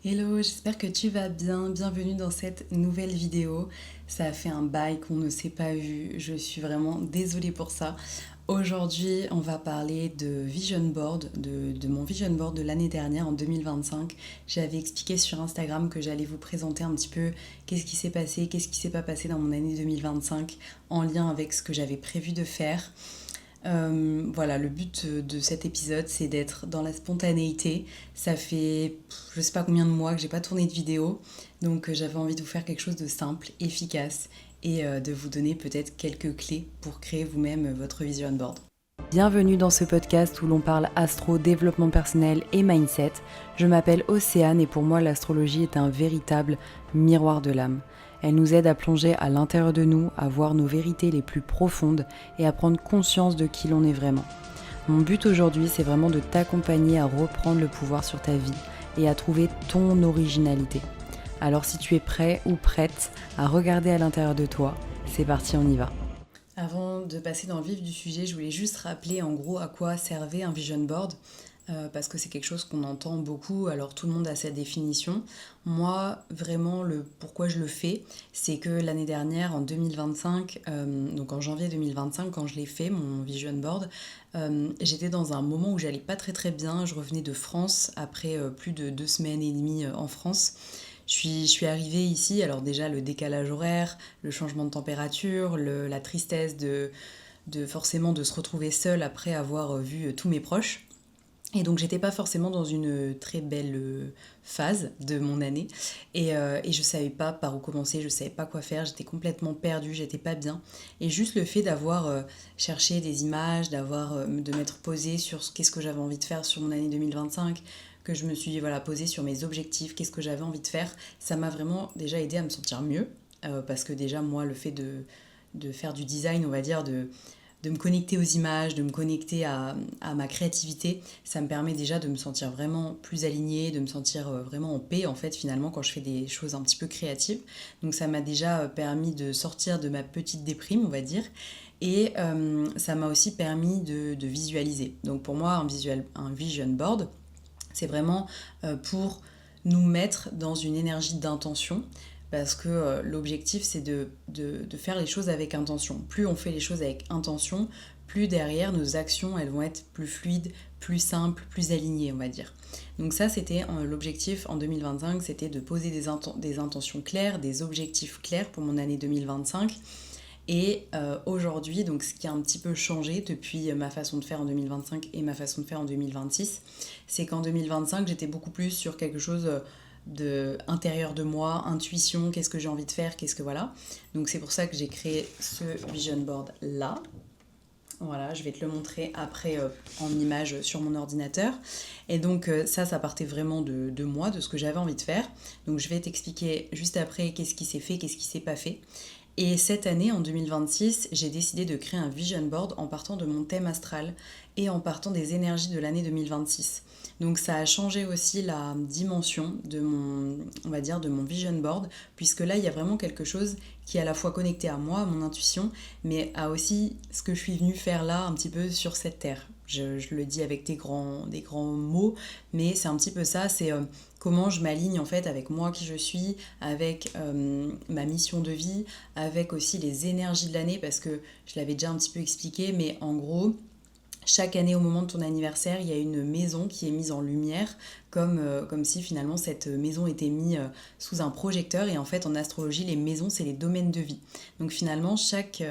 Hello, j'espère que tu vas bien. Bienvenue dans cette nouvelle vidéo. Ça a fait un bail qu'on ne s'est pas vu. Je suis vraiment désolée pour ça. Aujourd'hui, on va parler de vision board, de mon vision board de l'année dernière en 2025. J'avais expliqué sur Instagram que j'allais vous présenter un petit peu qu'est-ce qui s'est passé, qu'est-ce qui s'est pas passé dans mon année 2025 en lien avec ce que j'avais prévu de faire. Voilà, le but de cet épisode, c'est d'être dans la spontanéité. Ça fait je sais pas combien de mois que j'ai pas tourné de vidéo, donc j'avais envie de vous faire quelque chose de simple, efficace et de vous donner peut-être quelques clés pour créer vous-même votre vision board. Bienvenue dans ce podcast où l'on parle astro, développement personnel et mindset. Je m'appelle Océane et pour moi l'astrologie est un véritable miroir de l'âme. Elle nous aide à plonger à l'intérieur de nous, à voir nos vérités les plus profondes et à prendre conscience de qui l'on est vraiment. Mon but aujourd'hui, c'est vraiment de t'accompagner à reprendre le pouvoir sur ta vie et à trouver ton originalité. Alors si tu es prêt ou prête à regarder à l'intérieur de toi, c'est parti, on y va. Avant de passer dans le vif du sujet, je voulais juste rappeler en gros à quoi servait un vision board, parce que c'est quelque chose qu'on entend beaucoup, alors tout le monde a sa définition. Moi, vraiment, le pourquoi je le fais, c'est que l'année dernière, en 2025, donc en janvier 2025, quand je l'ai fait, mon vision board, j'étais dans un moment où j'allais pas très très bien. Je revenais de France après plus de 2 semaines et demie en France. Je suis arrivée ici, alors déjà le décalage horaire, le changement de température, la tristesse de forcément de se retrouver seule après avoir vu tous mes proches. Et donc j'étais pas forcément dans une très belle phase de mon année et je savais pas par où commencer, je savais pas quoi faire, j'étais complètement perdue, j'étais pas bien. Et juste le fait d'avoir cherché des images, de m'être posée sur qu'est-ce que j'avais envie de faire sur mon année 2025, que je me suis voilà, posée sur mes objectifs, qu'est-ce que j'avais envie de faire, ça m'a vraiment déjà aidé à me sentir mieux. Parce que déjà moi le fait de faire du design, on va dire, de me connecter aux images, de me connecter à ma créativité, ça me permet déjà de me sentir vraiment plus alignée, de me sentir vraiment en paix en fait finalement quand je fais des choses un petit peu créatives. Donc ça m'a déjà permis de sortir de ma petite déprime on va dire et ça m'a aussi permis de visualiser. Donc pour moi un vision board c'est vraiment pour nous mettre dans une énergie d'intention parce que l'objectif c'est de faire les choses avec intention. Plus on fait les choses avec intention, plus derrière nos actions elles vont être plus fluides, plus simples, plus alignées on va dire. Donc ça c'était l'objectif en 2025, c'était de poser des intentions claires, des objectifs clairs pour mon année 2025. Et aujourd'hui, donc ce qui a un petit peu changé depuis ma façon de faire en 2025 et ma façon de faire en 2026, c'est qu'en 2025, j'étais beaucoup plus sur quelque chose de intérieur de moi, intuition, qu'est-ce que j'ai envie de faire, qu'est-ce que voilà. Donc c'est pour ça que j'ai créé ce vision board là. Voilà, je vais te le montrer après en image sur mon ordinateur. Et donc ça partait vraiment de moi, de ce que j'avais envie de faire. Donc je vais t'expliquer juste après qu'est-ce qui s'est fait, qu'est-ce qui s'est pas fait. Et cette année, en 2026, j'ai décidé de créer un vision board en partant de mon thème astral et en partant des énergies de l'année 2026. Donc ça a changé aussi la dimension de mon, on va dire, de mon vision board, puisque là, il y a vraiment quelque chose qui est à la fois connecté à moi, à mon intuition, mais à aussi ce que je suis venue faire là, un petit peu sur cette terre. Je le dis avec des grands mots, mais c'est un petit peu ça, c'est comment je m'aligne en fait avec moi qui je suis, avec ma mission de vie, avec aussi les énergies de l'année, parce que je l'avais déjà un petit peu expliqué, mais en gros, chaque année au moment de ton anniversaire, il y a une maison qui est mise en lumière, comme si finalement cette maison était mise sous un projecteur. Et en fait, en astrologie, les maisons, c'est les domaines de vie. Donc finalement, chaque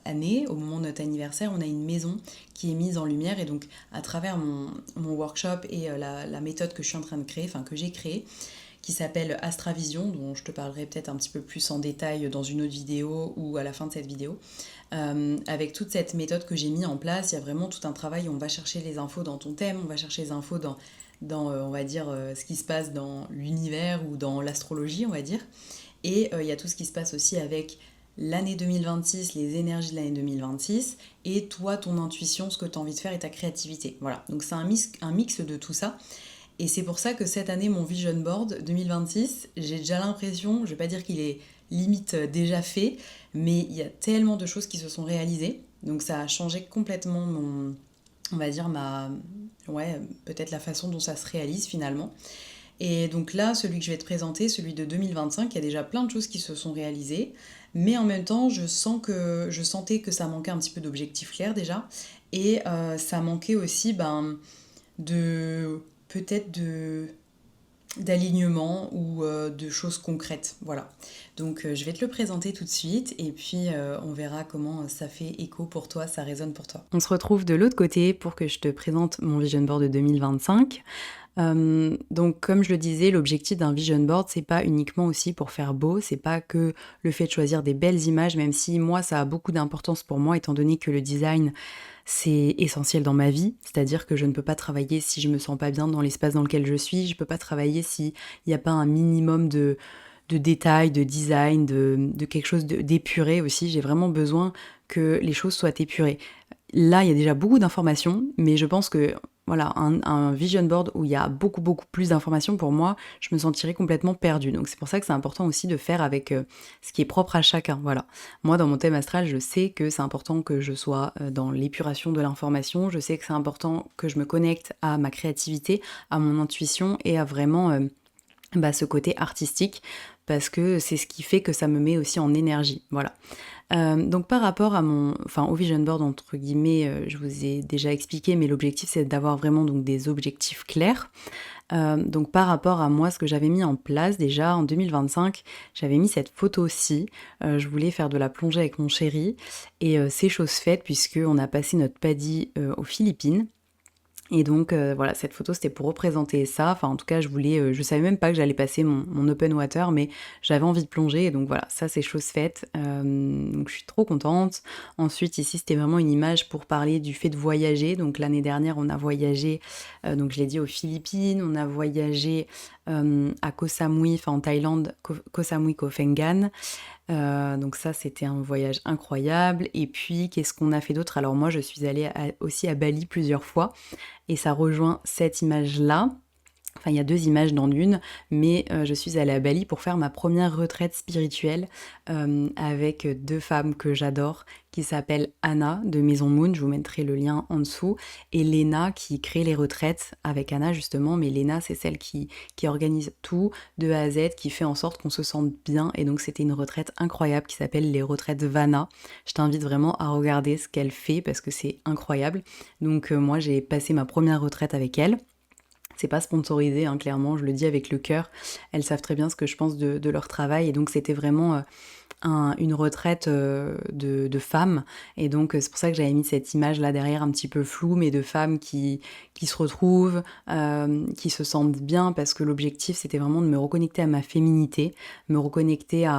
année, au moment de notre anniversaire, on a une maison qui est mise en lumière. Et donc, à travers mon workshop et la méthode que je suis en train de créer, enfin que j'ai créée, qui s'appelle Astravision, dont je te parlerai peut-être un petit peu plus en détail dans une autre vidéo ou à la fin de cette vidéo. Avec toute cette méthode que j'ai mis en place, il y a vraiment tout un travail où on va chercher les infos dans ton thème, on va chercher les infos dans on va dire, ce qui se passe dans l'univers ou dans l'astrologie, on va dire. Et il y a tout ce qui se passe aussi avec l'année 2026, les énergies de l'année 2026, et toi, ton intuition, ce que tu as envie de faire et ta créativité. Voilà, donc c'est un mix de tout ça. Et c'est pour ça que cette année, mon vision board 2026, j'ai déjà l'impression, je vais pas dire qu'il est limite déjà fait, mais il y a tellement de choses qui se sont réalisées. Donc ça a changé complètement on va dire ouais, peut-être la façon dont ça se réalise finalement. Et donc là, celui que je vais te présenter, celui de 2025, il y a déjà plein de choses qui se sont réalisées, mais en même temps, je sentais que ça manquait un petit peu d'objectifs clairs déjà, et ça manquait aussi de peut-être d'alignement ou de choses concrètes. Voilà. Donc je vais te le présenter tout de suite et puis on verra comment ça fait écho pour toi, ça résonne pour toi. On se retrouve de l'autre côté pour que je te présente mon vision board de 2025. Donc comme je le disais, l'objectif d'un vision board, c'est pas uniquement aussi pour faire beau, c'est pas que le fait de choisir des belles images, même si moi ça a beaucoup d'importance pour moi étant donné que le design c'est essentiel dans ma vie, c'est-à-dire que je ne peux pas travailler si je me sens pas bien dans l'espace dans lequel je suis, je peux pas travailler s'il n'y a pas un minimum de détails, de design, de quelque chose d'épuré aussi. J'ai vraiment besoin que les choses soient épurées. Là, il y a déjà beaucoup d'informations, mais je pense que voilà, un vision board où il y a beaucoup, beaucoup plus d'informations, pour moi, je me sentirais complètement perdue. Donc c'est pour ça que c'est important aussi de faire avec ce qui est propre à chacun. Voilà. Moi, dans mon thème astral, je sais que c'est important que je sois dans l'épuration de l'information. Je sais que c'est important que je me connecte à ma créativité, à mon intuition et à vraiment ce côté artistique, parce que c'est ce qui fait que ça me met aussi en énergie. Voilà. Donc par rapport à au vision board entre guillemets, je vous ai déjà expliqué, mais l'objectif c'est d'avoir vraiment donc des objectifs clairs. Donc par rapport à moi, ce que j'avais mis en place déjà en 2025, j'avais mis cette photo-ci. Je voulais faire de la plongée avec mon chéri et c'est chose faite puisque on a passé notre PADI aux Philippines. Et donc voilà, cette photo c'était pour représenter ça. Enfin en tout cas je savais même pas que j'allais passer mon open water, mais j'avais envie de plonger et donc voilà, ça c'est chose faite. Donc je suis trop contente. Ensuite ici c'était vraiment une image pour parler du fait de voyager. Donc l'année dernière on a voyagé, donc je l'ai dit aux Philippines, on a voyagé à Koh Samui, enfin en Thaïlande, Koh Samui, Koh Phangan. Donc ça, c'était un voyage incroyable. Et puis, qu'est-ce qu'on a fait d'autre? Alors moi, je suis allée aussi à Bali plusieurs fois. Et ça rejoint cette image-là. Enfin, il y a deux images dans l'une, mais je suis allée à Bali pour faire ma première retraite spirituelle avec deux femmes que j'adore, qui s'appellent Anna de Maison Moon, je vous mettrai le lien en dessous, et Léna qui crée les retraites avec Anna justement, mais Léna c'est celle qui organise tout de A à Z, qui fait en sorte qu'on se sente bien, et donc c'était une retraite incroyable qui s'appelle les retraites Vana. Je t'invite vraiment à regarder ce qu'elle fait parce que c'est incroyable. Donc moi j'ai passé ma première retraite avec elle. C'est pas sponsorisé, hein, clairement, je le dis avec le cœur. Elles savent très bien ce que je pense de leur travail. Et donc, c'était vraiment une retraite de femmes. Et donc, c'est pour ça que j'avais mis cette image là derrière, un petit peu floue, mais de femmes qui se retrouvent, qui se sentent bien, parce que l'objectif, c'était vraiment de me reconnecter à ma féminité, me reconnecter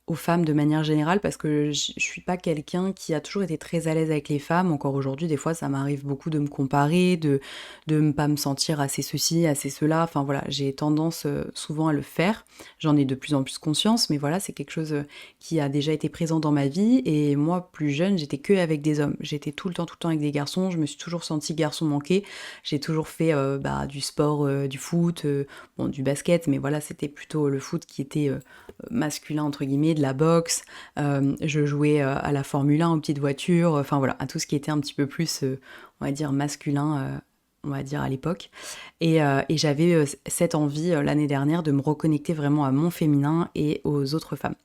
aux femmes de manière générale, parce que je suis pas quelqu'un qui a toujours été très à l'aise avec les femmes. Encore aujourd'hui, des fois, ça m'arrive beaucoup de me comparer, de ne pas me sentir assez ceci, assez cela. Enfin voilà, j'ai tendance souvent à le faire. J'en ai de plus en plus conscience, mais voilà, c'est quelque chose qui a déjà été présent dans ma vie. Et moi, plus jeune, j'étais que avec des hommes. J'étais tout le temps avec des garçons. Je me suis toujours sentie garçon manqué. J'ai toujours fait du sport, du foot, du basket, mais voilà, c'était plutôt le foot qui était masculin entre guillemets, de la boxe. Je jouais à la Formule 1, aux petites voitures. Enfin voilà, à tout ce qui était un petit peu plus, on va dire, masculin. On va dire à l'époque. Et j'avais cette envie l'année dernière de me reconnecter vraiment à mon féminin et aux autres femmes.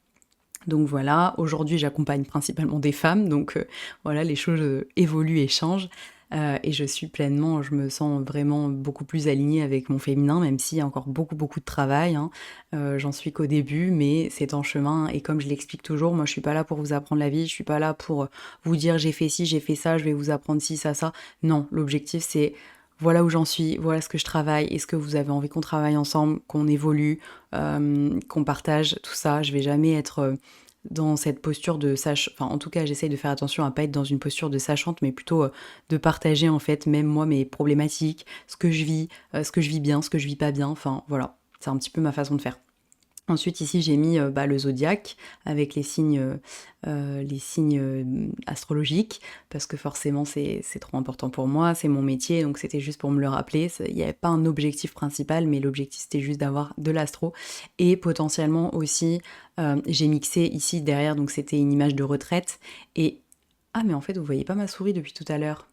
Donc voilà, aujourd'hui j'accompagne principalement des femmes, donc voilà, les choses évoluent et changent. Et je me sens vraiment beaucoup plus alignée avec mon féminin, même s'il y a encore beaucoup beaucoup de travail, hein. J'en suis qu'au début, mais c'est en chemin. Et comme je l'explique toujours, moi je suis pas là pour vous apprendre la vie, je suis pas là pour vous dire j'ai fait ci, j'ai fait ça, je vais vous apprendre ci, ça. Non, l'objectif c'est voilà où j'en suis, voilà ce que je travaille, est-ce que vous avez envie qu'on travaille ensemble, qu'on évolue, qu'on partage tout ça. Je vais jamais être dans cette posture de enfin en tout cas j'essaye de faire attention à pas être dans une posture de sachante, mais plutôt de partager en fait même moi mes problématiques, ce que je vis bien, ce que je vis pas bien, enfin voilà, c'est un petit peu ma façon de faire. Ensuite ici j'ai mis le zodiaque avec les signes astrologiques, parce que forcément c'est trop important pour moi, c'est mon métier, donc c'était juste pour me le rappeler. Il n'y avait pas un objectif principal, mais l'objectif c'était juste d'avoir de l'astro. Et potentiellement aussi j'ai mixé ici derrière, donc c'était une image de retraite. Et mais en fait vous voyez pas ma souris depuis tout à l'heure.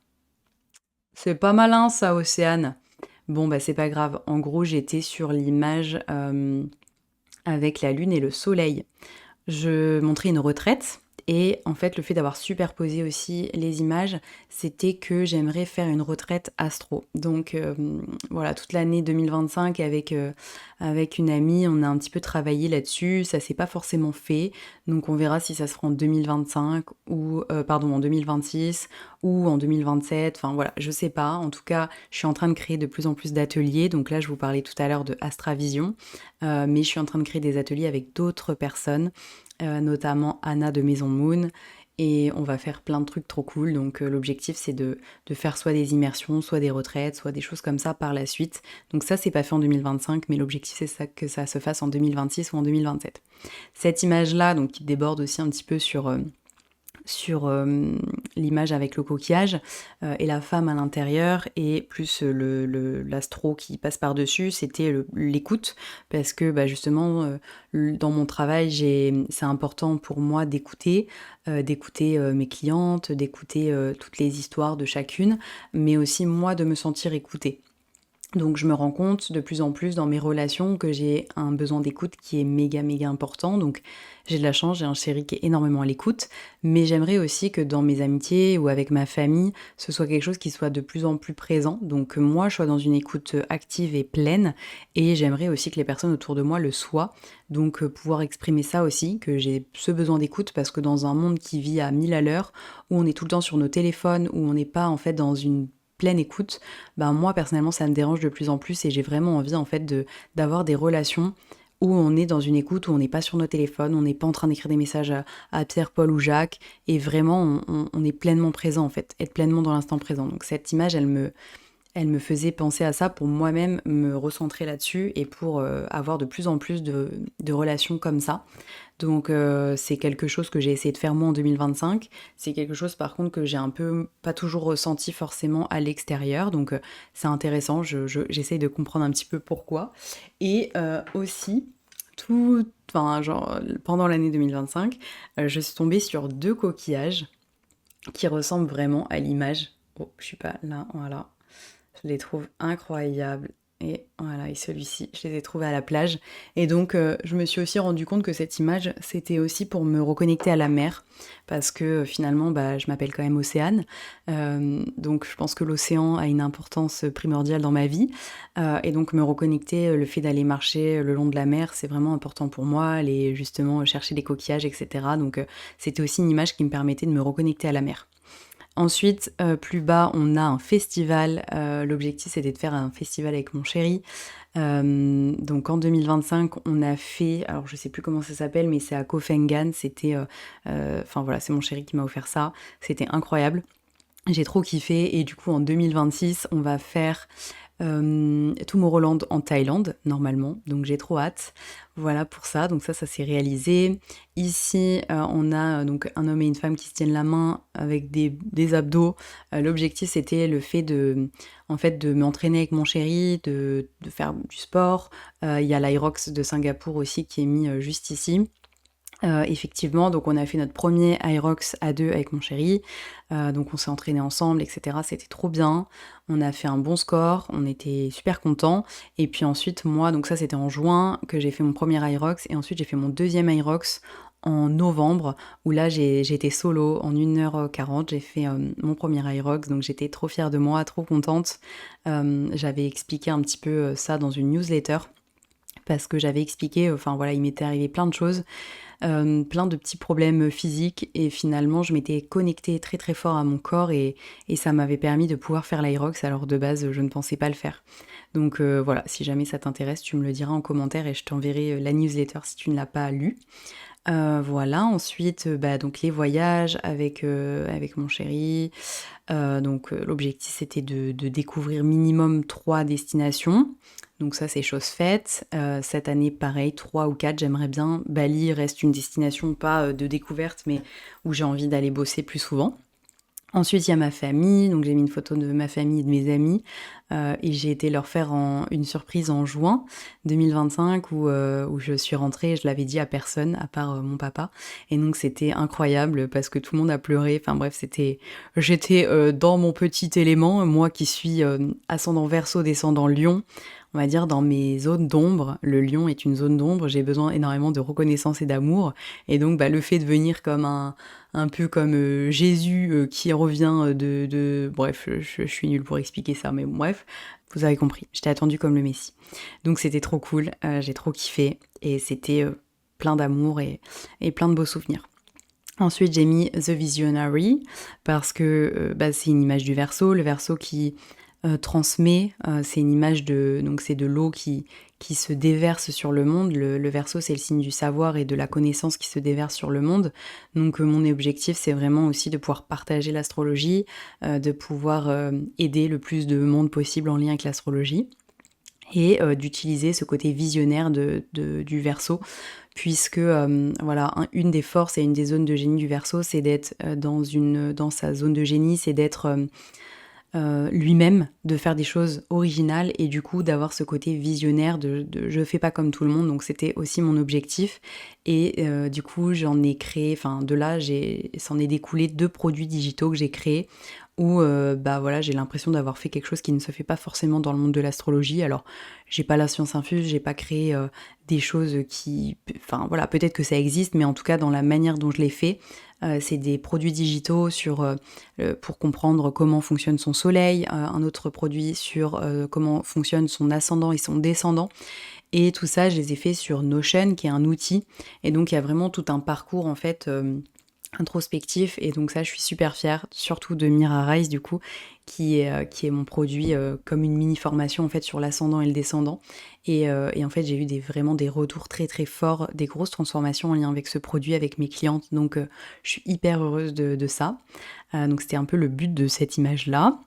C'est pas malin ça, Océane. Bon, bah c'est pas grave. En gros, j'étais sur l'image avec la lune et le soleil. Je montrais une retraite et en fait le fait d'avoir superposé aussi les images, c'était que j'aimerais faire une retraite astro. Donc voilà, toute l'année 2025 avec une amie, on a un petit peu travaillé là-dessus, ça s'est pas forcément fait, donc on verra si ça se fera en 2025 ou pardon en 2026 ou en 2027, enfin voilà, je sais pas. En tout cas, je suis en train de créer de plus en plus d'ateliers, donc là je vous parlais tout à l'heure de Astravision, mais je suis en train de créer des ateliers avec d'autres personnes, notamment Anna de Maison Moon. Et on va faire plein de trucs trop cool. Donc l'objectif c'est de faire soit des immersions, soit des retraites, soit des choses comme ça par la suite. Donc ça c'est pas fait en 2025, mais l'objectif c'est ça, que ça se fasse en 2026 ou en 2027. Cette image-là, donc qui déborde aussi un petit peu sur l'image avec le coquillage et la femme à l'intérieur et plus l'astro qui passe par-dessus, c'était l'écoute parce que bah, justement dans mon travail c'est important pour moi d'écouter mes clientes, d'écouter toutes les histoires de chacune, mais aussi moi de me sentir écoutée. Donc je me rends compte de plus en plus dans mes relations que j'ai un besoin d'écoute qui est méga méga important. Donc j'ai de la chance, j'ai un chéri qui est énormément à l'écoute, mais j'aimerais aussi que dans mes amitiés ou avec ma famille, ce soit quelque chose qui soit de plus en plus présent. Donc que moi je sois dans une écoute active et pleine, et j'aimerais aussi que les personnes autour de moi le soient. Donc pouvoir exprimer ça aussi, que j'ai ce besoin d'écoute, parce que dans un monde qui vit à 1000 à l'heure, où on est tout le temps sur nos téléphones, où on n'est pas en fait dans une pleine écoute, ben moi personnellement ça me dérange de plus en plus et j'ai vraiment envie en fait d'avoir des relations où on est dans une écoute, où on n'est pas sur nos téléphones, on n'est pas en train d'écrire des messages à Pierre, Paul ou Jacques, et vraiment on est pleinement présent en fait, être pleinement dans l'instant présent. Donc cette image elle me faisait penser à ça pour moi-même me recentrer là-dessus et pour avoir de plus en plus de relations comme ça. Donc c'est quelque chose que j'ai essayé de faire moi en 2025. C'est quelque chose par contre que j'ai un peu pas toujours ressenti forcément à l'extérieur. Donc c'est intéressant, j'essaye de comprendre un petit peu pourquoi. Et aussi, enfin genre pendant l'année 2025, je suis tombée sur 2 coquillages qui ressemblent vraiment à l'image. Oh, je suis pas là, voilà. Je les trouve incroyables. Et voilà, et celui-ci, je les ai trouvés à la plage. Et donc, je me suis aussi rendu compte que cette image, c'était aussi pour me reconnecter à la mer. Parce que finalement, bah, je m'appelle quand même Océane. Donc, je pense que l'océan a une importance primordiale dans ma vie. Et donc, me reconnecter, le fait d'aller marcher le long de la mer, c'est vraiment important pour moi. Aller justement chercher des coquillages, etc. Donc, c'était aussi une image qui me permettait de me reconnecter à la mer. Ensuite, plus bas, on a un festival. L'objectif, c'était de faire un festival avec mon chéri. Donc en 2025, on a fait, alors je sais plus comment ça s'appelle, mais c'est à Koh Phangan. C'était, enfin voilà, c'est mon chéri qui m'a offert ça. C'était incroyable. J'ai trop kiffé et du coup en 2026 on va faire Tomorrowland en Thaïlande normalement, donc j'ai trop hâte. Voilà pour ça, donc ça s'est réalisé. Ici on a donc un homme et une femme qui se tiennent la main avec des abdos. L'objectif c'était le fait en fait, de m'entraîner avec mon chéri, de faire du sport. Il y a l'Irox de Singapour aussi qui est mis juste ici. Effectivement, donc on a fait notre premier Irox à 2 avec mon chéri, donc on s'est entraîné ensemble, etc. C'était trop bien, on a fait un bon score, on était super contents. Et puis ensuite, moi, donc ça c'était en juin que j'ai fait mon premier Irox, et ensuite j'ai fait mon deuxième Irox en novembre, où là j'ai été solo en 1h40, j'ai fait mon premier Irox, donc j'étais trop fière de moi, trop contente. J'avais expliqué un petit peu ça dans une newsletter, parce que j'avais expliqué, enfin voilà, il m'était arrivé plein de choses, plein de petits problèmes physiques, et finalement je m'étais connectée très très fort à mon corps, et ça m'avait permis de pouvoir faire l'Irox, alors de base je ne pensais pas le faire. Donc voilà, si jamais ça t'intéresse, tu me le diras en commentaire et je t'enverrai la newsletter si tu ne l'as pas lue. Voilà, ensuite bah, donc les voyages avec mon chéri. Donc l'objectif c'était de découvrir minimum 3 destinations. Donc ça c'est chose faite. Cette année pareil, 3 ou 4, j'aimerais bien. Bali reste une destination pas de découverte, mais où j'ai envie d'aller bosser plus souvent. Ensuite, il y a ma famille, donc j'ai mis une photo de ma famille et de mes amis, et j'ai été leur faire une surprise en juin 2025 où je suis rentrée, je l'avais dit à personne à part mon papa, et donc c'était incroyable parce que tout le monde a pleuré. Enfin bref, j'étais dans mon petit élément, moi qui suis ascendant Verseau, descendant Lion. On va dire dans mes zones d'ombre, le lion est une zone d'ombre, j'ai besoin énormément de reconnaissance et d'amour, et donc le fait de venir comme un peu comme Jésus qui revient Bref, je suis nulle pour expliquer ça, mais bon, bref, vous avez compris, j'étais attendue comme le Messie. Donc c'était trop cool, j'ai trop kiffé, et c'était plein d'amour et plein de beaux souvenirs. Ensuite, j'ai mis The Visionary, parce que c'est une image du Verseau, le Verseau qui transmet, c'est une image donc c'est de l'eau qui se déverse sur le monde. Le Verseau, c'est le signe du savoir et de la connaissance qui se déverse sur le monde. Donc mon objectif, c'est vraiment aussi de pouvoir partager l'astrologie, de pouvoir aider le plus de monde possible en lien avec l'astrologie, et d'utiliser ce côté visionnaire du Verseau, puisque une des forces et une des zones de génie du Verseau, c'est d'être dans sa zone de génie, c'est d'être lui-même, de faire des choses originales, et du coup d'avoir ce côté visionnaire de je fais pas comme tout le monde. Donc c'était aussi mon objectif, et du coup j'en ai créé, de là s'en est découlé 2 produits digitaux que j'ai créés, où j'ai l'impression d'avoir fait quelque chose qui ne se fait pas forcément dans le monde de l'astrologie. Alors j'ai pas la science infuse, j'ai pas créé des choses peut-être que ça existe, mais en tout cas dans la manière dont je l'ai fait, c'est des produits digitaux pour comprendre comment fonctionne son soleil, un autre produit sur comment fonctionne son ascendant et son descendant, et tout ça je les ai fait sur Notion, qui est un outil, et donc il y a vraiment tout un parcours en fait introspectif, et donc ça je suis super fière, surtout de Mira Rice du coup, qui est mon produit, comme une mini formation en fait sur l'ascendant et le descendant, et en fait j'ai eu vraiment des retours très très forts, des grosses transformations en lien avec ce produit avec mes clientes, donc je suis hyper heureuse de ça. Donc c'était un peu le but de cette image là.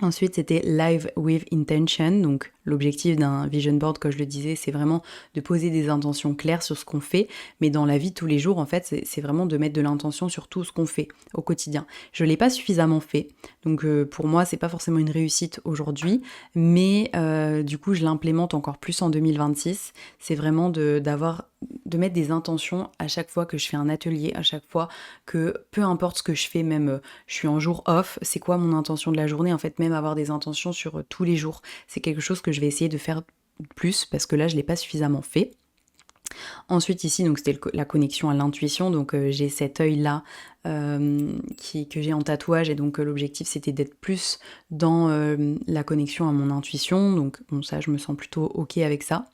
Ensuite, c'était Live with Intention. Donc, l'objectif d'un vision board, comme je le disais, c'est vraiment de poser des intentions claires sur ce qu'on fait. Mais dans la vie de tous les jours, en fait, c'est vraiment de mettre de l'intention sur tout ce qu'on fait au quotidien. Je ne l'ai pas suffisamment fait. Donc, pour moi, c'est pas forcément une réussite aujourd'hui. Mais du coup, je l'implémente encore plus en 2026. C'est vraiment de mettre des intentions à chaque fois que je fais un atelier, à chaque fois que, peu importe ce que je fais, même je suis en jour off, c'est quoi mon intention de la journée, en fait, même avoir des intentions sur tous les jours, c'est quelque chose que je vais essayer de faire plus, parce que là je l'ai pas suffisamment fait. Ensuite ici, donc c'était la connexion à l'intuition, donc j'ai cet œil là que j'ai en tatouage, et donc l'objectif c'était d'être plus dans la connexion à mon intuition, donc bon, ça je me sens plutôt ok avec ça.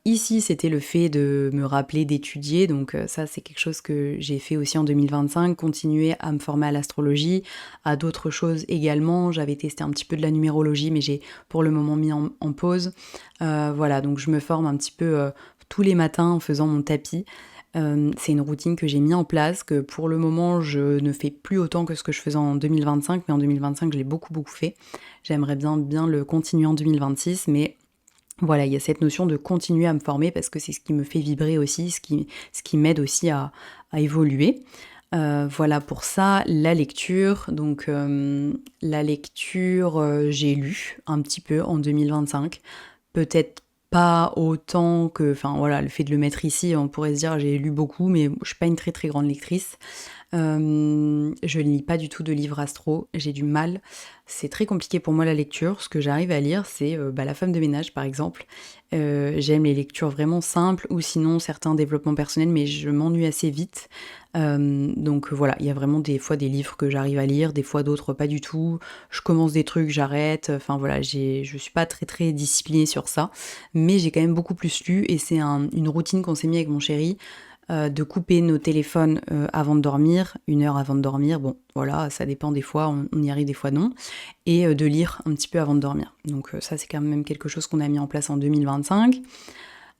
Ici, c'était le fait de me rappeler d'étudier, donc ça c'est quelque chose que j'ai fait aussi en 2025, continuer à me former à l'astrologie, à d'autres choses également. J'avais testé un petit peu de la numérologie, mais j'ai pour le moment mis en pause. Voilà, donc je me forme un petit peu tous les matins en faisant mon tapis. C'est une routine que j'ai mis en place, que pour le moment je ne fais plus autant que ce que je faisais en 2025, mais en 2025 je l'ai beaucoup fait. J'aimerais bien le continuer en 2026, mais voilà, il y a cette notion de continuer à me former, parce que c'est ce qui me fait vibrer aussi, ce qui m'aide aussi à évoluer. Voilà pour ça. La lecture, donc j'ai lu un petit peu en 2025, peut-être pas autant que, le fait de le mettre ici, on pourrait se dire j'ai lu beaucoup, mais je suis pas une très très grande lectrice. Je ne lis pas du tout de livres astro, j'ai du mal. C'est très compliqué pour moi la lecture. Ce que j'arrive à lire, c'est La femme de ménage par exemple. J'aime les lectures vraiment simples, ou sinon certains développements personnels, mais je m'ennuie assez vite. Donc voilà, il y a vraiment des fois des livres que j'arrive à lire, des fois d'autres pas du tout. Je commence des trucs, j'arrête. Enfin voilà, je suis pas très très disciplinée sur ça, mais j'ai quand même beaucoup plus lu, et c'est une routine qu'on s'est mis avec mon chéri. De couper nos téléphones avant de dormir, 1 heure avant de dormir, bon voilà, ça dépend, des fois on y arrive, des fois non, et de lire un petit peu avant de dormir. Donc ça c'est quand même quelque chose qu'on a mis en place en 2025.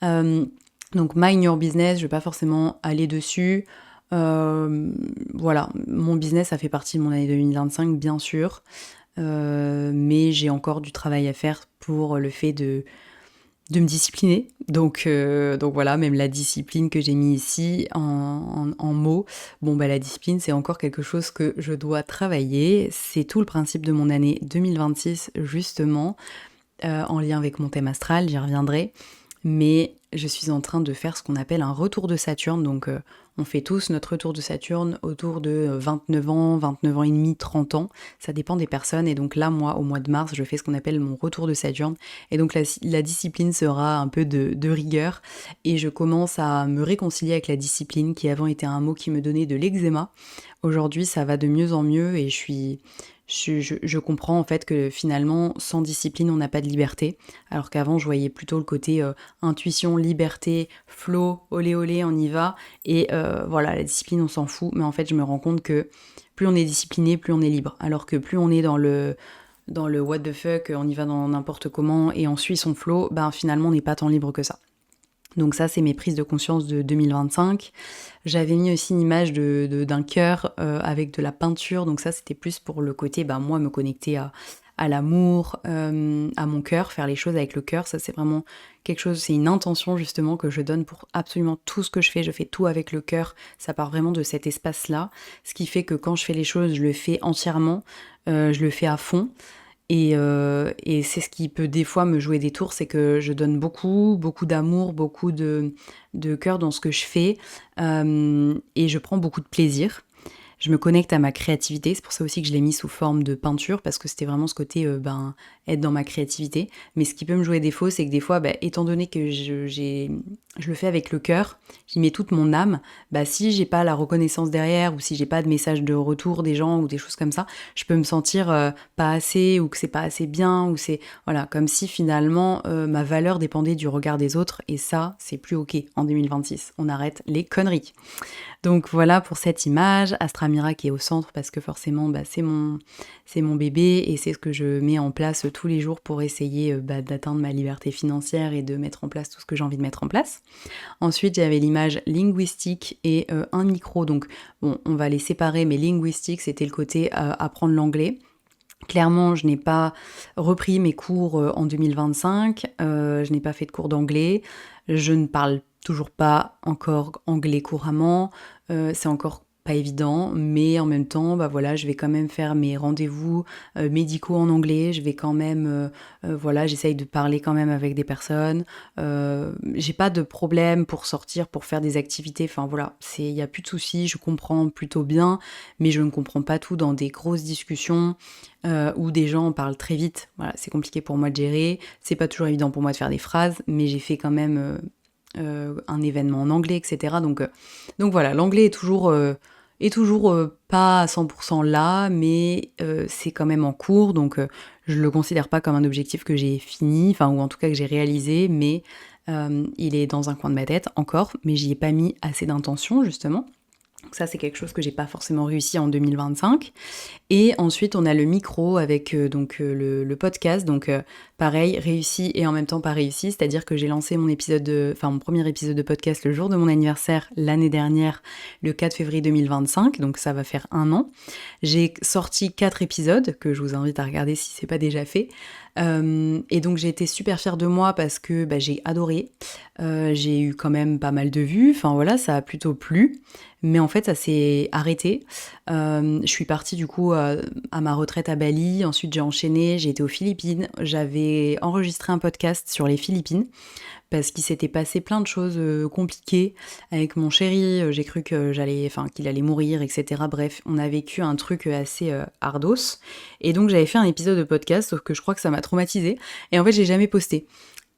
Donc Mind Your Business, je vais pas forcément aller dessus. Voilà, mon business ça fait partie de mon année 2025 bien sûr, mais j'ai encore du travail à faire pour le fait de me discipliner. Donc voilà, même la discipline que j'ai mis ici en mots, bon bah la discipline c'est encore quelque chose que je dois travailler. C'est tout le principe de mon année 2026 justement, en lien avec mon thème astral, j'y reviendrai. Mais je suis en train de faire ce qu'on appelle un retour de Saturne, donc on fait tous notre retour de Saturne autour de 29 ans, 29 ans et demi, 30 ans, ça dépend des personnes, et donc là, moi, au mois de mars, je fais ce qu'on appelle mon retour de Saturne, et donc la discipline sera un peu de rigueur, et je commence à me réconcilier avec la discipline, qui avant était un mot qui me donnait de l'eczéma. Aujourd'hui, ça va de mieux en mieux, et je comprends en fait que finalement, sans discipline, on n'a pas de liberté, alors qu'avant, je voyais plutôt le côté intuition, liberté, flow, olé olé, on y va, et voilà, la discipline, on s'en fout, mais en fait, je me rends compte que plus on est discipliné, plus on est libre, alors que plus on est dans le what the fuck, on y va dans n'importe comment, et on suit son flow, ben finalement, on n'est pas tant libre que ça. Donc ça, c'est mes prises de conscience de 2025. J'avais mis aussi une image d'un cœur avec de la peinture. Donc ça, c'était plus pour le côté, moi, me connecter à l'amour, à mon cœur, faire les choses avec le cœur. Ça, c'est vraiment quelque chose, c'est une intention justement que je donne pour absolument tout ce que je fais. Je fais tout avec le cœur. Ça part vraiment de cet espace-là. Ce qui fait que quand je fais les choses, je le fais entièrement. Je le fais à fond. Et c'est ce qui peut des fois me jouer des tours, c'est que je donne beaucoup, beaucoup d'amour, beaucoup de cœur dans ce que je fais, et je prends beaucoup de plaisir. Je me connecte à ma créativité, c'est pour ça aussi que je l'ai mis sous forme de peinture, parce que c'était vraiment ce côté, être dans ma créativité. Mais ce qui peut me jouer défaut, c'est que des fois, étant donné que je le fais avec le cœur, j'y mets toute mon âme, si j'ai pas la reconnaissance derrière, ou si j'ai pas de message de retour des gens, ou des choses comme ça, je peux me sentir pas assez, ou que c'est pas assez bien, ou c'est, voilà, comme si finalement, ma valeur dépendait du regard des autres, et ça, c'est plus ok en 2026. On arrête les conneries. Donc voilà pour cette image, Astramira qui est au centre parce que forcément c'est mon bébé, et c'est ce que je mets en place tous les jours pour essayer d'atteindre ma liberté financière et de mettre en place tout ce que j'ai envie de mettre en place. Ensuite j'avais l'image linguistique et un micro, donc bon, on va les séparer, mais linguistique c'était le côté apprendre l'anglais. Clairement, je n'ai pas repris mes cours en 2025, je n'ai pas fait de cours d'anglais, je ne parle toujours pas encore anglais couramment, c'est encore pas évident, mais en même temps, voilà, je vais quand même faire mes rendez-vous médicaux en anglais, je vais quand même, voilà, j'essaye de parler quand même avec des personnes, j'ai pas de problème pour sortir, pour faire des activités, enfin voilà, il y a plus de soucis, je comprends plutôt bien, mais je ne comprends pas tout dans des grosses discussions, où des gens parlent très vite, voilà, c'est compliqué pour moi de gérer, c'est pas toujours évident pour moi de faire des phrases, mais j'ai fait quand même un événement en anglais, etc. Donc voilà, l'anglais est toujours pas à 100% là, mais c'est quand même en cours, donc je le considère pas comme un objectif que j'ai fini, enfin ou en tout cas que j'ai réalisé, mais il est dans un coin de ma tête encore, mais j'y ai pas mis assez d'intention justement. Donc ça, c'est quelque chose que j'ai pas forcément réussi en 2025. Et ensuite, on a le micro avec le podcast. Donc pareil, réussi et en même temps pas réussi. C'est-à-dire que j'ai lancé mon premier épisode de podcast le jour de mon anniversaire l'année dernière, le 4 février 2025. Donc ça va faire 1 an. J'ai sorti 4 épisodes que je vous invite à regarder si c'est pas déjà fait. Et donc j'ai été super fière de moi parce que j'ai adoré. J'ai eu quand même pas mal de vues. Enfin voilà, ça a plutôt plu. Mais en fait, ça s'est arrêté. Je suis partie du coup à ma retraite à Bali. Ensuite, j'ai enchaîné. J'ai été aux Philippines. J'avais enregistré un podcast sur les Philippines parce qu'il s'était passé plein de choses compliquées avec mon chéri. J'ai cru que qu'il allait mourir, etc. Bref, on a vécu un truc assez ardos. Et donc, j'avais fait un épisode de podcast, sauf que je crois que ça m'a traumatisée. Et en fait, j'ai jamais posté.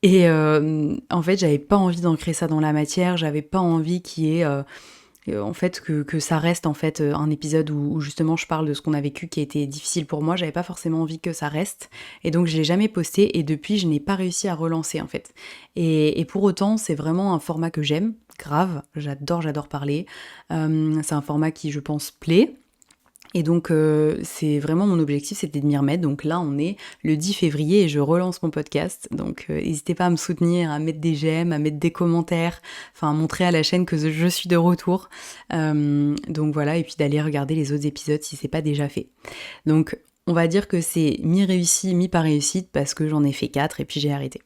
Et en fait, j'avais pas envie d'ancrer ça dans la matière. J'avais pas envie qu'il y ait en fait que ça reste en fait un épisode où justement je parle de ce qu'on a vécu qui a été difficile pour moi. J'avais pas forcément envie que ça reste, et donc je l'ai jamais posté, et depuis je n'ai pas réussi à relancer en fait. Et pour autant, c'est vraiment un format que j'aime grave, j'adore parler, c'est un format qui je pense plaît. Et donc c'est vraiment mon objectif, c'était de m'y remettre. Donc là on est le 10 février et je relance mon podcast. Donc n'hésitez pas à me soutenir, à mettre des j'aime, à mettre des commentaires, enfin à montrer à la chaîne que je suis de retour. Donc voilà, et puis d'aller regarder les autres épisodes si c'est pas déjà fait. Donc on va dire que c'est mi-réussi, mi-pas réussite parce que j'en ai fait 4 et puis j'ai arrêté.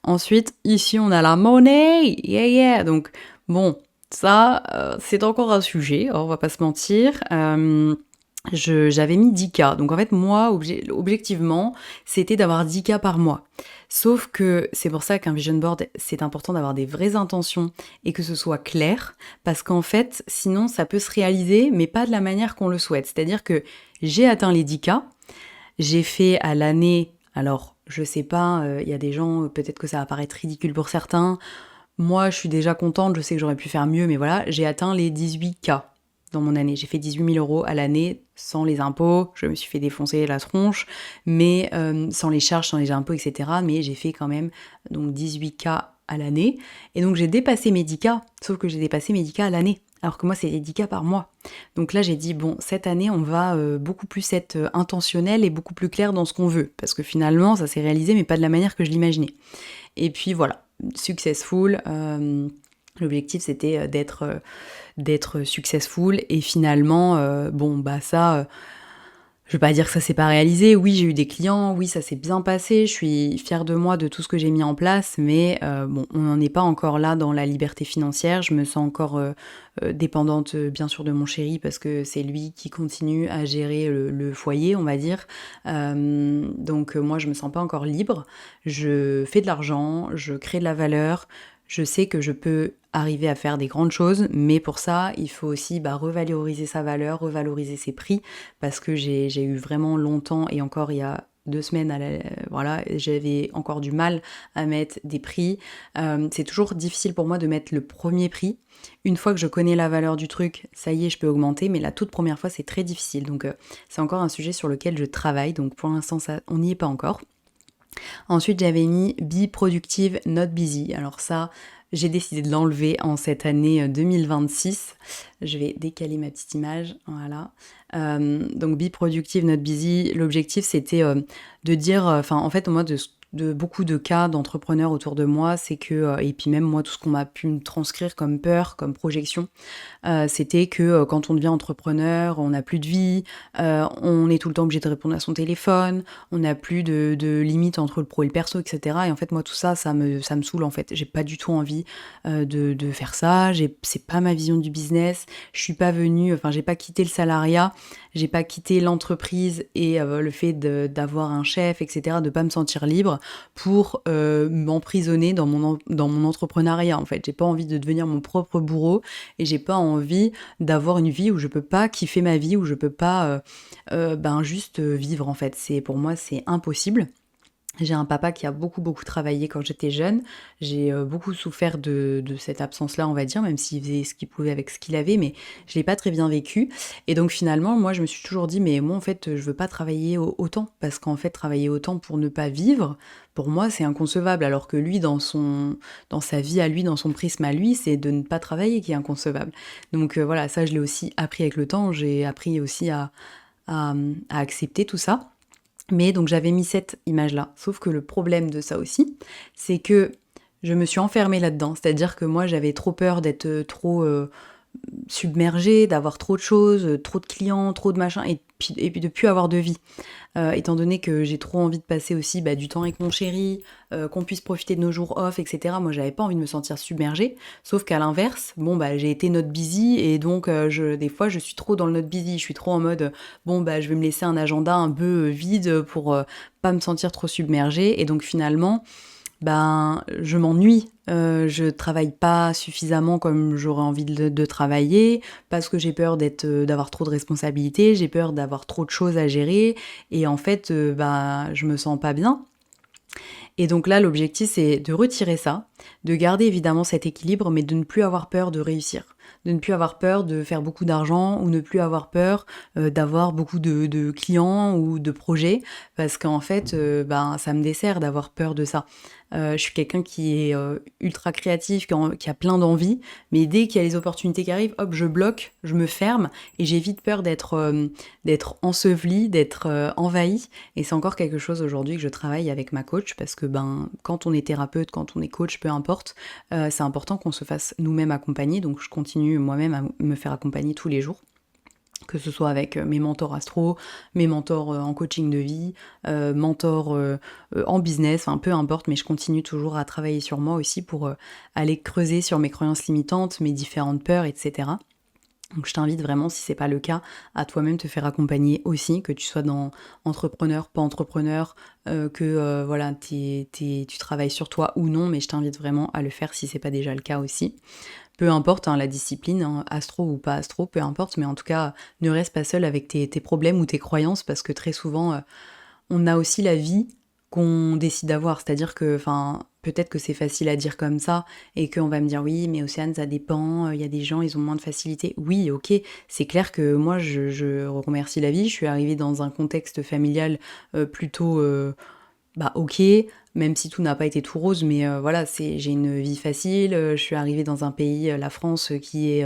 Ensuite, ici, on a la monnaie, yeah yeah. Donc, bon, ça, c'est encore un sujet, on va pas se mentir. J'avais mis 10K. Donc en fait, moi, objectivement, c'était d'avoir 10K par mois. Sauf que c'est pour ça qu'un vision board, c'est important d'avoir des vraies intentions et que ce soit clair, parce qu'en fait, sinon, ça peut se réaliser, mais pas de la manière qu'on le souhaite. C'est-à-dire que j'ai atteint les 10K, j'ai fait à l'année, alors je sais pas, il y a des gens, peut-être que ça va paraître ridicule pour certains. Moi, je suis déjà contente, je sais que j'aurais pu faire mieux, mais voilà, j'ai atteint les 18K dans mon année. J'ai fait 18 000 € à l'année sans les impôts. Je me suis fait défoncer la tronche, mais sans les charges, sans les impôts, etc. Mais j'ai fait quand même donc 18K à l'année. Et donc j'ai dépassé mes 10K, sauf que j'ai dépassé mes 10K à l'année. Alors que moi, c'est les 10K par mois. Donc là, j'ai dit, bon, cette année, on va beaucoup plus être intentionnel et beaucoup plus clair dans ce qu'on veut. Parce que finalement, ça s'est réalisé, mais pas de la manière que je l'imaginais. Et puis voilà, successful. L'objectif, c'était d'être successful. Et finalement, bon, bah ça... je vais pas dire que ça s'est pas réalisé, oui j'ai eu des clients, oui ça s'est bien passé, je suis fière de moi de tout ce que j'ai mis en place, mais bon on n'en est pas encore là dans la liberté financière, je me sens encore dépendante bien sûr de mon chéri parce que c'est lui qui continue à gérer le foyer on va dire, donc moi je me sens pas encore libre, je fais de l'argent, je crée de la valeur, je sais que je peux arriver à faire des grandes choses, mais pour ça, il faut aussi revaloriser sa valeur, revaloriser ses prix, parce que j'ai eu vraiment longtemps, et encore il y a 2 semaines, voilà, j'avais encore du mal à mettre des prix. C'est toujours difficile pour moi de mettre le premier prix. Une fois que je connais la valeur du truc, ça y est, je peux augmenter, mais la toute première fois, c'est très difficile. Donc c'est encore un sujet sur lequel je travaille, donc pour l'instant, on n'y est pas encore. Ensuite, j'avais mis Be Productive, Not Busy. Alors ça, j'ai décidé de l'enlever en cette année 2026. Je vais décaler ma petite image, voilà. Donc Be Productive, Not Busy. L'objectif, c'était de dire, en fait, moi, de beaucoup de cas d'entrepreneurs autour de moi, c'est que, et puis même moi, tout ce qu'on m'a pu me transcrire comme peur, comme projection, c'était que quand on devient entrepreneur, on n'a plus de vie, on est tout le temps obligé de répondre à son téléphone, on n'a plus de limite entre le pro et le perso, etc. Et en fait, moi, tout ça, ça me saoule, en fait. J'ai pas du tout envie de faire ça, c'est pas ma vision du business, je suis pas venue, j'ai pas quitté le salariat, j'ai pas quitté l'entreprise et le fait d'avoir un chef, etc., de pas me sentir libre pour m'emprisonner dans mon entrepreneuriat, en fait. J'ai pas envie de devenir mon propre bourreau et j'ai pas envie d'avoir une vie où je peux pas kiffer ma vie, où je peux pas juste vivre, en fait. Pour moi, c'est impossible. J'ai un papa qui a beaucoup travaillé quand j'étais jeune. J'ai beaucoup souffert de cette absence-là, on va dire, même s'il faisait ce qu'il pouvait avec ce qu'il avait, mais je l'ai pas très bien vécu. Et donc finalement, moi, je me suis toujours dit, mais moi, en fait, je veux pas travailler autant, parce qu'en fait, travailler autant pour ne pas vivre, pour moi, c'est inconcevable. Alors que lui, dans sa vie à lui, dans son prisme à lui, c'est de ne pas travailler qui est inconcevable. Donc voilà, ça, je l'ai aussi appris avec le temps. J'ai appris aussi à accepter tout ça. Mais donc j'avais mis cette image-là. Sauf que le problème de ça aussi, c'est que je me suis enfermée là-dedans. C'est-à-dire que moi, j'avais trop peur d'être trop submergée, d'avoir trop de choses, trop de clients, trop de machins, et puis de plus avoir de vie. Étant donné que j'ai trop envie de passer aussi du temps avec mon chéri, qu'on puisse profiter de nos jours off, etc. Moi, j'avais pas envie de me sentir submergée. Sauf qu'à l'inverse, j'ai été not busy, et donc des fois, je suis trop dans le not busy. Je suis trop en mode, je vais me laisser un agenda un peu vide pour pas me sentir trop submergée. Et donc finalement, je m'ennuie, je travaille pas suffisamment comme j'aurais envie de travailler, parce que j'ai peur d'avoir trop de responsabilités, j'ai peur d'avoir trop de choses à gérer, et en fait, je me sens pas bien. Et donc là, l'objectif, c'est de retirer ça, de garder évidemment cet équilibre, mais de ne plus avoir peur de réussir, de ne plus avoir peur de faire beaucoup d'argent, ou ne plus avoir peur d'avoir beaucoup de clients ou de projets, parce qu'en fait, ça me dessert d'avoir peur de ça. Je suis quelqu'un qui est ultra créatif, qui a plein d'envie, mais dès qu'il y a les opportunités qui arrivent, hop, je bloque, je me ferme, et j'ai vite peur d'être ensevelie, d'être envahie. Et c'est encore quelque chose aujourd'hui que je travaille avec ma coach, parce que quand on est thérapeute, quand on est coach, peu importe, c'est important qu'on se fasse nous-mêmes accompagner. Donc je continue moi-même à me faire accompagner tous les jours, que ce soit avec mes mentors astro, mes mentors en coaching de vie, mentors en business, enfin peu importe, mais je continue toujours à travailler sur moi aussi pour aller creuser sur mes croyances limitantes, mes différentes peurs, etc. Donc je t'invite vraiment, si c'est pas le cas, à toi-même te faire accompagner aussi, que tu sois dans entrepreneur, pas entrepreneur, que voilà, tu travailles sur toi ou non, mais je t'invite vraiment à le faire si c'est pas déjà le cas aussi. Peu importe hein, la discipline, hein, astro ou pas astro, peu importe, mais en tout cas, ne reste pas seul avec tes problèmes ou tes croyances, parce que très souvent, on a aussi la vie qu'on décide d'avoir. C'est-à-dire que, enfin, peut-être que c'est facile à dire comme ça, et qu'on va me dire, oui, mais Océane, ça dépend, il y a des gens, ils ont moins de facilité. Oui, ok, c'est clair que moi, je remercie la vie, je suis arrivée dans un contexte familial plutôt... ok, même si tout n'a pas été tout rose, mais voilà, j'ai une vie facile, je suis arrivée dans un pays, la France, qui est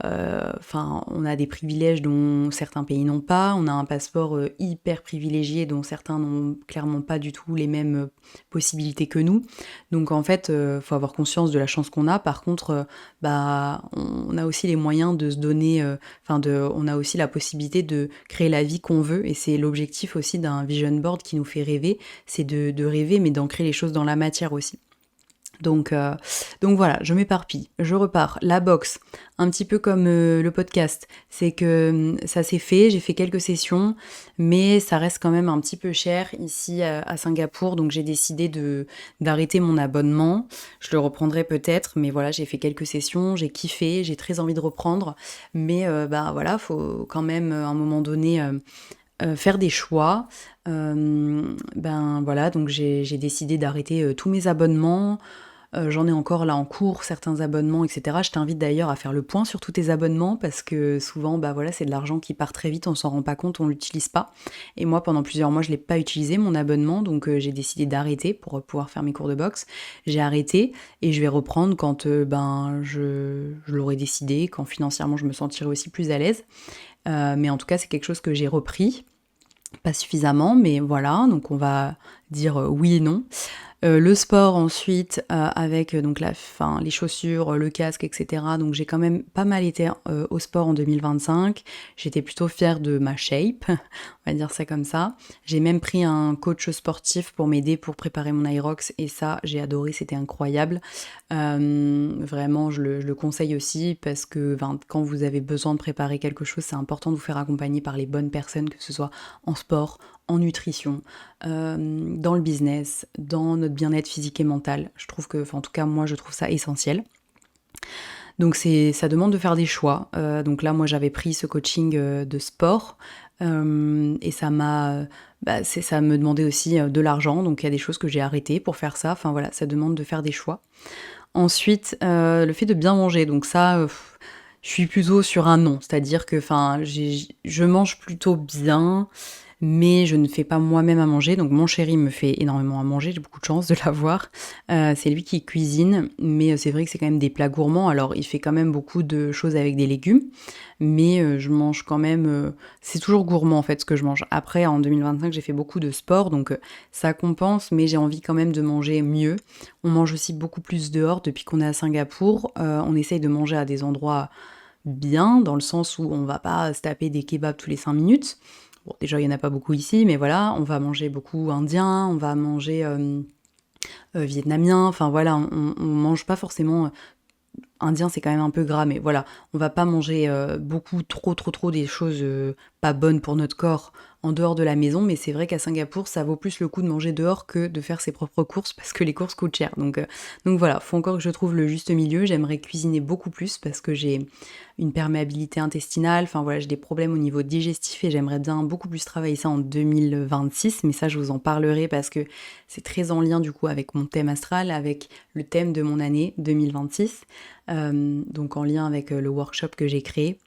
on a des privilèges dont certains pays n'ont pas, on a un passeport hyper privilégié dont certains n'ont clairement pas du tout les mêmes possibilités que nous. Donc en fait, faut avoir conscience de la chance qu'on a. Par contre, on a aussi les moyens de se donner, on a aussi la possibilité de créer la vie qu'on veut, et c'est l'objectif aussi d'un vision board qui nous fait rêver, c'est de rêver, mais d'ancrer les choses dans la matière aussi. Donc voilà, je m'éparpille, je repars. La boxe, un petit peu comme le podcast, c'est que ça s'est fait, j'ai fait quelques sessions, mais ça reste quand même un petit peu cher ici à Singapour, donc j'ai décidé d'arrêter mon abonnement. Je le reprendrai peut-être, mais voilà, j'ai fait quelques sessions, j'ai kiffé, j'ai très envie de reprendre, mais voilà, faut quand même à un moment donné... faire des choix, voilà, donc j'ai décidé d'arrêter tous mes abonnements. J'en ai encore là en cours certains abonnements, etc. Je t'invite d'ailleurs à faire le point sur tous tes abonnements, parce que souvent, voilà, c'est de l'argent qui part très vite, on s'en rend pas compte, on l'utilise pas. Et moi, pendant plusieurs mois, je l'ai pas utilisé mon abonnement, donc j'ai décidé d'arrêter pour pouvoir faire mes cours de boxe. J'ai arrêté et je vais reprendre quand je l'aurai décidé, quand financièrement je me sentirai aussi plus à l'aise. Mais en tout cas, c'est quelque chose que j'ai repris. Pas suffisamment, mais voilà, donc on va dire oui et non. Le sport ensuite, avec donc les chaussures, le casque, etc. Donc j'ai quand même pas mal été au sport en 2025. J'étais plutôt fière de ma shape, on va dire ça comme ça. J'ai même pris un coach sportif pour m'aider pour préparer mon Aerox, et ça, j'ai adoré, c'était incroyable. Vraiment, je le conseille aussi, parce que quand vous avez besoin de préparer quelque chose, c'est important de vous faire accompagner par les bonnes personnes, que ce soit en sport, en nutrition, dans le business, dans notre bien-être physique et mental. Je trouve que, en tout cas, moi, je trouve ça essentiel. Donc ça demande de faire des choix. Donc là, moi, j'avais pris ce coaching de sport, et ça me demandait aussi de l'argent. Donc il y a des choses que j'ai arrêtées pour faire ça. Enfin voilà, ça demande de faire des choix. Ensuite, le fait de bien manger. Donc ça, je suis plutôt sur un non. C'est-à-dire que, je mange plutôt bien, mais je ne fais pas moi-même à manger. Donc mon chéri me fait énormément à manger, j'ai beaucoup de chance de l'avoir. C'est lui qui cuisine, mais c'est vrai que c'est quand même des plats gourmands. Alors il fait quand même beaucoup de choses avec des légumes, mais je mange quand même... c'est toujours gourmand en fait ce que je mange. Après, en 2025, j'ai fait beaucoup de sport, donc ça compense, mais j'ai envie quand même de manger mieux. On mange aussi beaucoup plus dehors depuis qu'on est à Singapour. On essaye de manger à des endroits bien, dans le sens où on va pas se taper des kebabs tous les 5 minutes. Bon, déjà, il n'y en a pas beaucoup ici, mais voilà, on va manger beaucoup indien, on va manger vietnamien, enfin voilà, on mange pas forcément... indien, c'est quand même un peu gras, mais voilà, on va pas manger beaucoup, trop des choses pas bonnes pour notre corps en dehors de la maison, mais c'est vrai qu'à Singapour, ça vaut plus le coup de manger dehors que de faire ses propres courses, parce que les courses coûtent cher. Donc voilà, faut encore que je trouve le juste milieu. J'aimerais cuisiner beaucoup plus, parce que j'ai une perméabilité intestinale, enfin voilà, j'ai des problèmes au niveau digestif, et j'aimerais bien beaucoup plus travailler ça en 2026, mais ça, je vous en parlerai, parce que c'est très en lien du coup avec mon thème astral, avec le thème de mon année 2026, donc en lien avec le workshop que j'ai créé.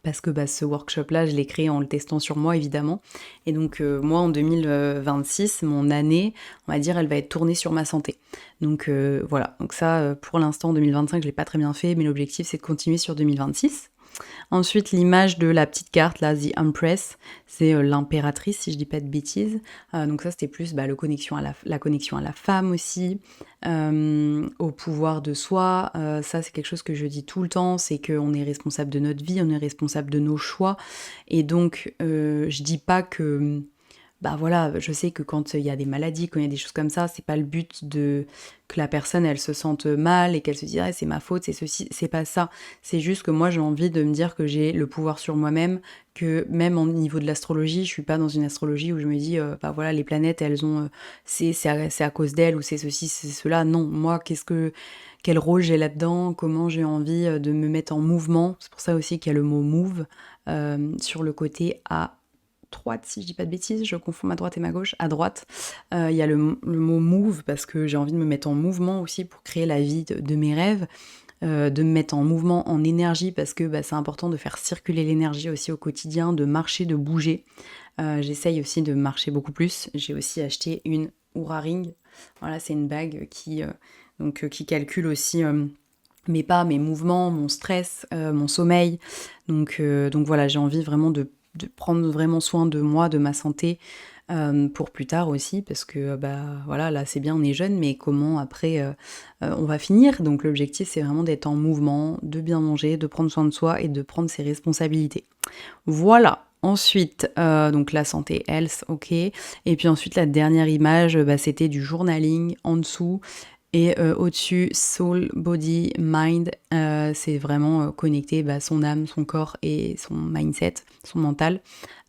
Parce que ce workshop-là, je l'ai créé en le testant sur moi, évidemment. Et donc, moi, en 2026, mon année, on va dire, elle va être tournée sur ma santé. Donc, voilà. Donc ça, pour l'instant, en 2025, je l'ai pas très bien fait, mais l'objectif, c'est de continuer sur 2026. Ensuite, l'image de la petite carte, là, The Empress, c'est l'impératrice, si je dis pas de bêtises. Donc ça, c'était plus la connexion à la femme aussi, au pouvoir de soi. Ça, c'est quelque chose que je dis tout le temps, c'est qu'on est responsable de notre vie, on est responsable de nos choix. Et donc, je dis pas que bah voilà, je sais que quand il y a des maladies, quand il y a des choses comme ça, c'est pas le but de que la personne elle se sente mal et qu'elle se dise ah, c'est ma faute, c'est ceci, c'est pas ça. C'est juste que moi j'ai envie de me dire que j'ai le pouvoir sur moi-même, que même au niveau de l'astrologie, je suis pas dans une astrologie où je me dis bah voilà les planètes elles ont c'est à cause d'elles ou c'est ceci, c'est cela. Non, moi quel rôle j'ai là-dedans, comment j'ai envie de me mettre en mouvement. C'est pour ça aussi qu'il y a le mot move sur le côté à droite, si je dis pas de bêtises, je confonds ma droite et ma gauche, à droite, il y a le mot move parce que j'ai envie de me mettre en mouvement aussi pour créer la vie de mes rêves, de me mettre en mouvement, en énergie parce que bah, c'est important de faire circuler l'énergie aussi au quotidien, de marcher, de bouger. J'essaye aussi de marcher beaucoup plus. J'ai aussi acheté une Oura Ring. Voilà, c'est une bague qui calcule aussi mes pas, mes mouvements, mon stress, mon sommeil. Donc voilà, j'ai envie vraiment de prendre vraiment soin de moi, de ma santé, pour plus tard aussi, parce que bah voilà, là c'est bien, on est jeune, mais comment après on va finir. Donc l'objectif c'est vraiment d'être en mouvement, de bien manger, de prendre soin de soi et de prendre ses responsabilités. Voilà. Ensuite, donc la santé, health, ok. Et puis ensuite, la dernière image, bah, c'était du journaling en dessous. Et au-dessus, soul, body, mind, c'est vraiment connecter bah, son âme, son corps et son mindset, son mental.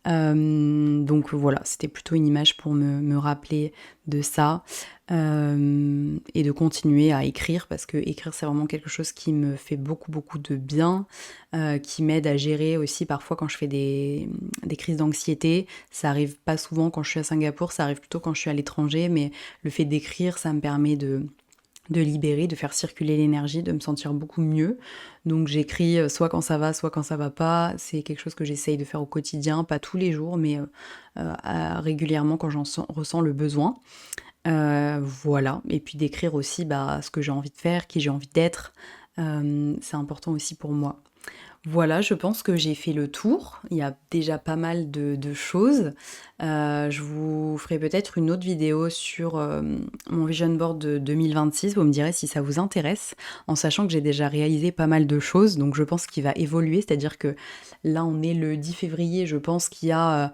Donc voilà, c'était plutôt une image pour me rappeler de ça et de continuer à écrire parce que écrire c'est vraiment quelque chose qui me fait beaucoup beaucoup de bien, qui m'aide à gérer aussi parfois quand je fais des crises d'anxiété. Ça arrive pas souvent quand je suis à Singapour, ça arrive plutôt quand je suis à l'étranger, mais le fait d'écrire ça me permet de libérer, de faire circuler l'énergie, de me sentir beaucoup mieux. Donc j'écris soit quand ça va, soit quand ça va pas. C'est quelque chose que j'essaye de faire au quotidien, pas tous les jours, mais régulièrement quand ressens le besoin. Voilà. Et puis d'écrire aussi bah, ce que j'ai envie de faire, qui j'ai envie d'être. C'est important aussi pour moi. Voilà, je pense que j'ai fait le tour. Il y a déjà pas mal de choses. Je vous ferai peut-être une autre vidéo sur mon vision board de 2026. Vous me direz si ça vous intéresse, en sachant que j'ai déjà réalisé pas mal de choses. Donc je pense qu'il va évoluer. C'est-à-dire que là, on est le 10 février. Je pense qu'il y a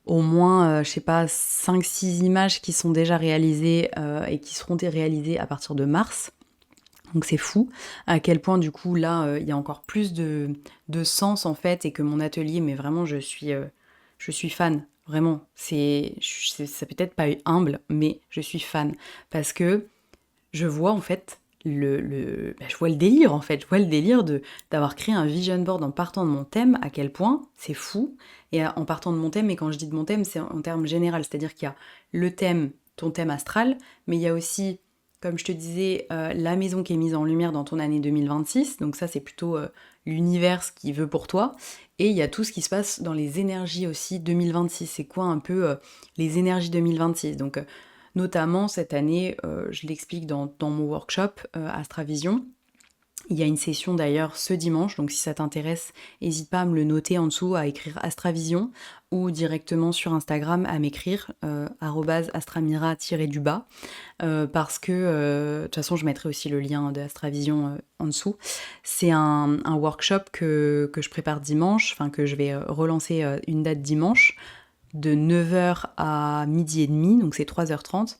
au moins, je sais pas, 5-6 images qui sont déjà réalisées et qui seront réalisées à partir de mars. Donc c'est fou à quel point du coup là il y a encore plus de sens en fait et que mon atelier mais vraiment je suis fan vraiment ça peut être pas humble mais je suis fan parce que je vois en fait je vois le délire en fait je vois le délire de d'avoir créé un vision board en partant de mon thème à quel point c'est fou et en partant de mon thème et quand je dis de mon thème c'est en termes général c'est-à-dire qu'il y a le thème ton thème astral mais il y a aussi comme je te disais, la maison qui est mise en lumière dans ton année 2026, donc ça c'est plutôt l'univers qui veut pour toi, et il y a tout ce qui se passe dans les énergies aussi 2026, c'est quoi un peu les énergies 2026, donc notamment cette année, je l'explique dans mon workshop Astravision. Il y a une session d'ailleurs ce dimanche, donc si ça t'intéresse, n'hésite pas à me le noter en dessous, à écrire Astravision ou directement sur Instagram à m'écrire @astramira-du-bas parce que de toute façon je mettrai aussi le lien de Astravision en dessous. C'est un workshop que je prépare dimanche, enfin que je vais relancer une date dimanche de 9h à midi et demi, donc c'est 3h30.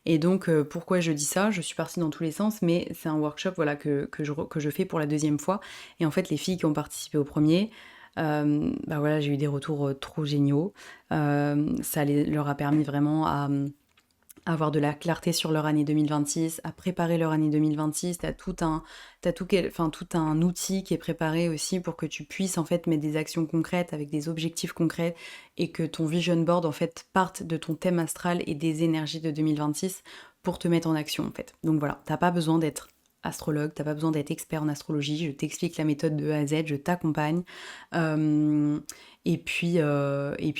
Et donc pourquoi je dis ça? Je suis partie dans tous les sens, mais c'est un workshop voilà, que je fais pour la deuxième fois. Et en fait les filles qui ont participé au premier, bah voilà, j'ai eu des retours trop géniaux. Ça leur a permis vraiment à avoir de la clarté sur leur année 2026, à préparer leur année 2026, tout un outil qui est préparé aussi pour que tu puisses en fait mettre des actions concrètes avec des objectifs concrets et que ton vision board en fait parte de ton thème astral et des énergies de 2026 pour te mettre en action en fait. Donc voilà, t'as pas besoin d'être astrologue, t'as pas besoin d'être expert en astrologie, je t'explique la méthode de A à Z, je t'accompagne. Et puis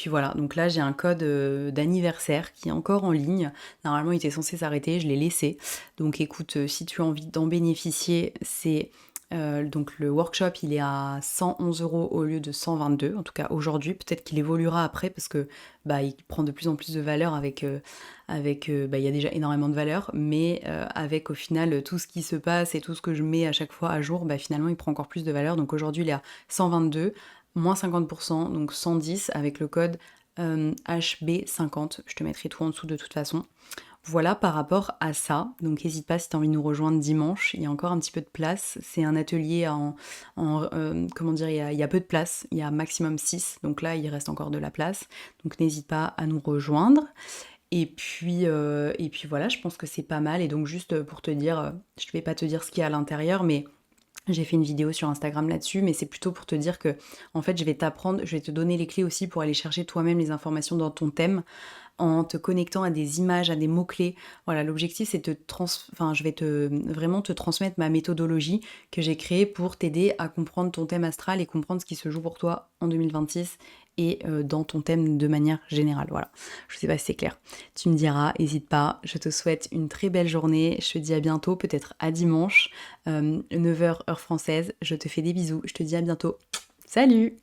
voilà, donc là j'ai un code d'anniversaire qui est encore en ligne. Normalement il était censé s'arrêter, je l'ai laissé. Donc écoute, si tu as envie d'en bénéficier, c'est Donc le workshop, il est à 111 € au lieu de 122, en tout cas aujourd'hui. Peut-être qu'il évoluera après parce que il prend de plus en plus de valeur il y a déjà énormément de valeur, mais avec au final tout ce qui se passe et tout ce que je mets à chaque fois à jour, finalement il prend encore plus de valeur. Donc aujourd'hui il est à 122, moins 50%, donc 110 avec le code HB50. Je te mettrai tout en dessous de toute façon. Voilà par rapport à ça, donc n'hésite pas si tu as envie de nous rejoindre dimanche, il y a encore un petit peu de place, c'est un atelier comment dire, il y a peu de place, il y a maximum 6, donc là il reste encore de la place, donc n'hésite pas à nous rejoindre. Et puis voilà, je pense que c'est pas mal, et donc juste pour te dire, je vais pas te dire ce qu'il y a à l'intérieur, mais j'ai fait une vidéo sur Instagram là-dessus, mais c'est plutôt pour te dire que, en fait, je vais te donner les clés aussi pour aller chercher toi-même les informations dans ton thème, en te connectant à des images, à des mots-clés. Voilà, l'objectif c'est je vais vraiment te transmettre ma méthodologie que j'ai créée pour t'aider à comprendre ton thème astral et comprendre ce qui se joue pour toi en 2026 et dans ton thème de manière générale. Voilà, je sais pas si c'est clair. Tu me diras, n'hésite pas. Je te souhaite une très belle journée. Je te dis à bientôt, peut-être à dimanche, 9 h heure française. Je te fais des bisous. Je te dis à bientôt. Salut!